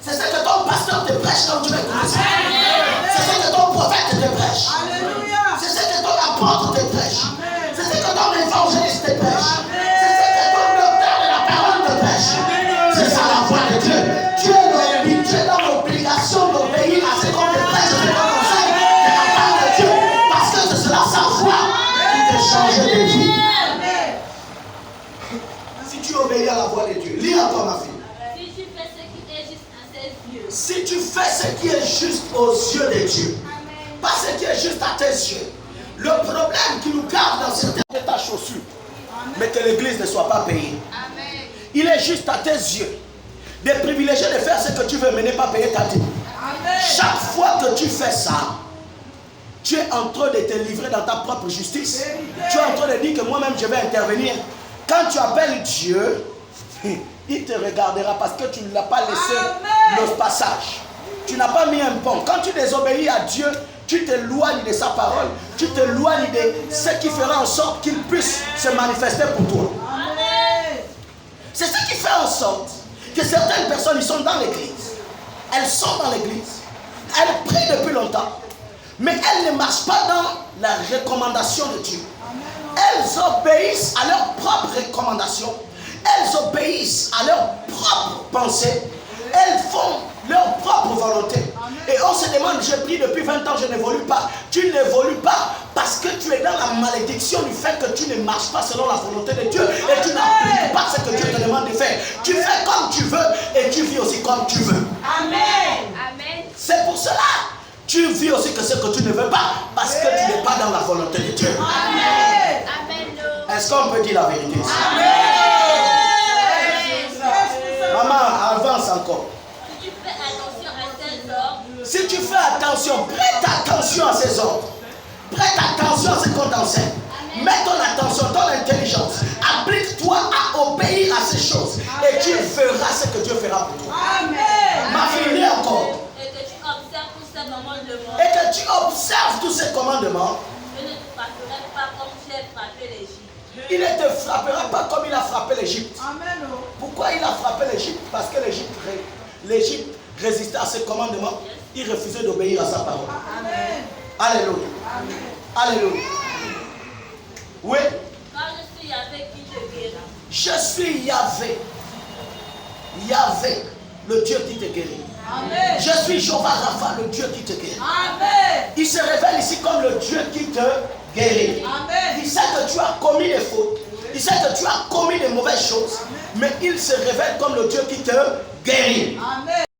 C'est ce que ton pasteur te prêche quand tu vas écouter. C'est ce que ton prophète te prêche. C'est ce que ton apôtre te prêche. C'est ce que ton évangéliste te prêche. C'est ce que ton docteur de la parole te prêche. C'est ça la voix de Dieu. Tu es dans l'obligation d'obéir à ce qu'on te prêche, ce qu'on conseille de la part de Dieu. Parce que c'est cela sa voix qui te change de vie. Si tu obéis à la voix de Dieu, lis encore ma fille. Si tu fais ce qui est juste aux yeux de Dieu, pas ce qui est juste à tes yeux. Le problème qui nous garde dans certaines de ta chaussure, mais que l'église ne soit pas payée. Amen. Il est juste à tes yeux de privilégier de faire ce que tu veux, mais ne pas payer ta dîme. Chaque fois que tu fais ça, tu es en train de te livrer dans ta propre justice. Tu es en train de dire que moi-même je vais intervenir. Quand tu appelles Dieu, il te regardera parce que tu ne l'as pas laissé le passage. Tu n'as pas mis un pont. Quand tu désobéis à Dieu, tu t'éloignes de sa parole. Tu t'éloignes de ce qui fera en sorte qu'il puisse se manifester pour toi. C'est ce qui fait en sorte que certaines personnes, ils sont dans l'église. Elles sont dans l'église. Elles prient depuis longtemps. Mais elles ne marchent pas dans la recommandation de Dieu. Elles obéissent à leurs propres recommandations. Elles obéissent à leurs propres pensées. Elles font leur propre volonté. Et on se demande, je prie depuis 20 ans, je n'évolue pas. Tu n'évolues pas parce que tu es dans la malédiction du fait que tu ne marches pas selon la volonté de Dieu. Et tu n'appliques pas ce que Dieu te demande de faire. Tu fais comme tu veux et tu vis aussi comme tu veux. Amen. Amen. C'est pour cela. Tu vis aussi que ce que tu ne veux pas parce que tu n'es pas dans la volonté de Dieu. Amen. Amen. Est-ce qu'on peut dire la vérité? Amen. Maman, avance encore. Si tu fais attention, prête attention à ces ordres. Prête attention à ce qu'on t'enseigne. Mets ton attention, ton intelligence. Applique-toi à obéir à ces choses. Et tu feras ce que Dieu fera pour toi. Amen. Ma fille, lis encore. Et que tu observes tous ces commandements. Et que tu observes tous ces commandements. Je ne te frapperai pas comme j'ai frappé l'Égypte. Il ne te frappera pas comme il a frappé l'Égypte. Pourquoi il a frappé l'Égypte? Parce que l'Égypte résistait à ses commandements. Il refusait d'obéir à sa parole. Amen. Alléluia. Amen. Alléluia. Oui. Quand je suis Yahvé qui te guérit. Je suis Yahvé. Yahvé, le Dieu qui te guérit. Amen. Je suis Jéhovah Rapha, le Dieu qui te guérit. Amen. Il se révèle ici comme le Dieu qui te guérit. Amen. Il sait que tu as commis des fautes. Il sait que tu as commis des mauvaises choses. Amen. Mais il se révèle comme le Dieu qui te guérit. Amen.